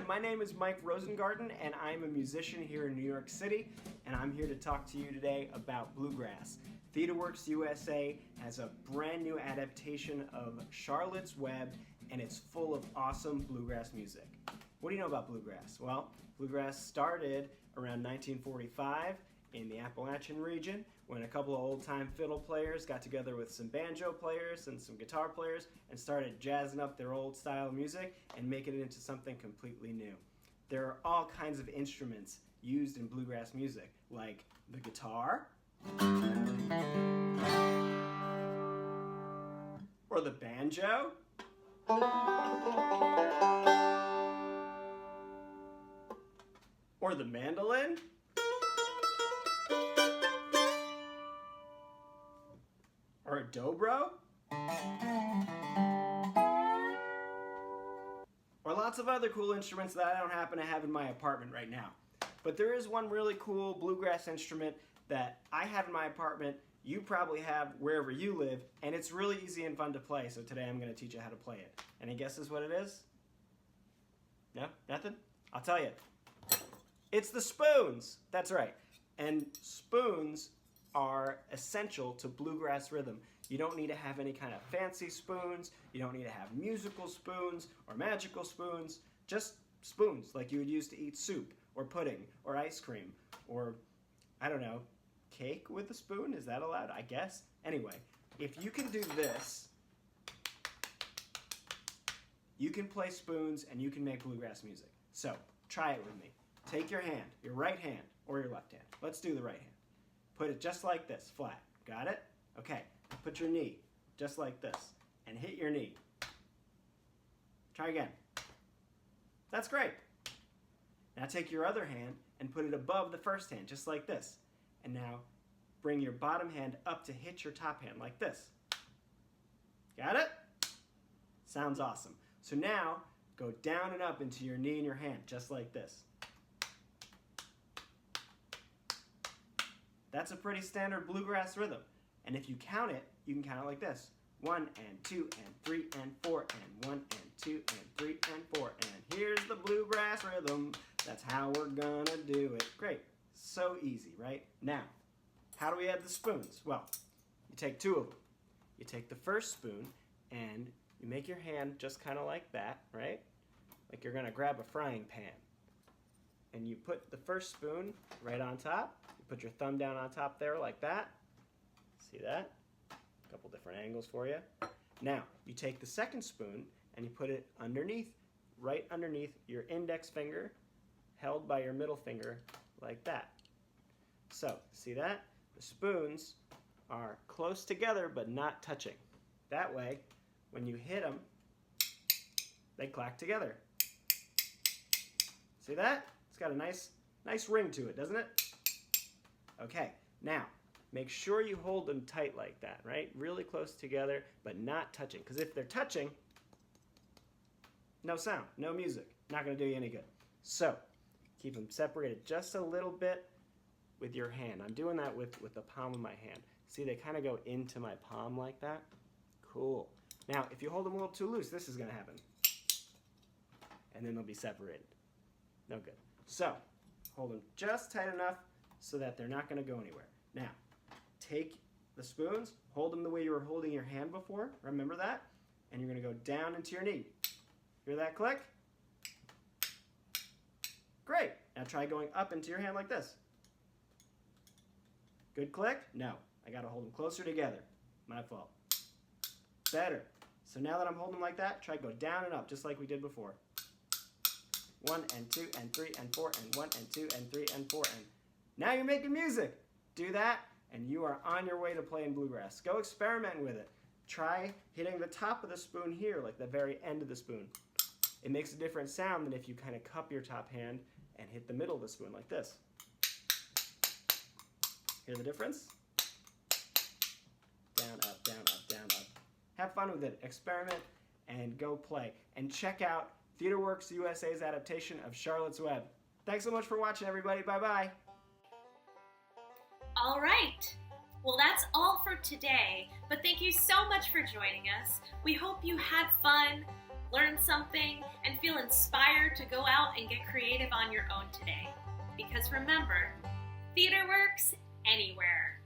my name is Mike Rosengarten, and I'm a musician here in New York City, and I'm here to talk to you today about bluegrass. TheaterWorksUSA has a brand new adaptation of Charlotte's Web, and it's full of awesome bluegrass music. What do you know about bluegrass? Well, bluegrass started around 1945 in the Appalachian region when a couple of old-time fiddle players got together with some banjo players and some guitar players and started jazzing up their old style music and making it into something completely new. There are all kinds of instruments used in bluegrass music, like the guitar, or the banjo, or the mandolin, or a dobro, or lots of other cool instruments that I don't happen to have in my apartment right now. But there is one really cool bluegrass instrument that I have in my apartment, you probably have wherever you live, and it's really easy and fun to play, so today I'm going to teach you how to play it. Any guesses what it is? No? Nothing? I'll tell you. It's the spoons! That's right. And spoons are essential to bluegrass rhythm. You don't need to have any kind of fancy spoons, you don't need to have musical spoons or magical spoons, just spoons like you would use to eat soup or pudding or ice cream or, I don't know, cake with a spoon? Is that allowed? I guess. Anyway, if you can do this, you can play spoons and you can make bluegrass music. So, try it with me. Take your hand, your right hand or your left hand. Let's do the right hand. Put it just like this, flat. Got it? Okay. Put your knee just like this and hit your knee. Try again. That's great. Now take your other hand and put it above the first hand just like this. And now bring your bottom hand up to hit your top hand like this. Got it? Sounds awesome. So now go down and up into your knee and your hand just like this. That's a pretty standard bluegrass rhythm. And if you count it, you can count it like this. 1 and 2 and 3 and 4 and 1 and 2 and 3 and 4 and here's the bluegrass rhythm. That's how we're gonna do it. Great. So easy, right? Now, how do we add the spoons? Well, you take two of them. You take the first spoon and you make your hand just kind of like that, right? Like you're gonna grab a frying pan. And you put the first spoon right on top. You put your thumb down on top there like that. See that? A couple different angles for you. Now, you take the second spoon and you put it underneath, right underneath your index finger, held by your middle finger like that. So, see that? The spoons are close together but not touching. That way, when you hit them, they clack together. See that? It's got a nice ring to it, doesn't it? Okay, now, make sure you hold them tight like that, right? Really close together, but not touching. Because if they're touching, no sound, no music. Not going to do you any good. So, keep them separated just a little bit with your hand. I'm doing that with the palm of my hand. See, they kind of go into my palm like that. Cool. Now, if you hold them a little too loose, this is going to happen. And then they'll be separated. No good. So, hold them just tight enough so that they're not going to go anywhere. Now, take the spoons, hold them the way you were holding your hand before, remember that? And you're going to go down into your knee. Hear that click? Great. Now try going up into your hand like this. Good click? No. I got to hold them closer together. My fault. Better. So now that I'm holding them like that, try go down and up just like we did before. 1 and 2 and 3 and 4 and 1 and 2 and 3 and 4 and now you're making music. Do that and you are on your way to playing bluegrass. Go experiment with it. Try hitting the top of the spoon here, like the very end of the spoon. It makes a different sound than if you kind of cup your top hand and hit the middle of the spoon like this. Hear the difference? Down, up, down, up, down, up. Have fun with it. Experiment and go play. And check out TheaterWorksUSA's adaptation of Charlotte's Web. Thanks so much for watching, everybody. Bye-bye. All right. Well, that's all for today, but thank you so much for joining us. We hope you had fun, learn something, and feel inspired to go out and get creative on your own today. Because remember, theater works anywhere.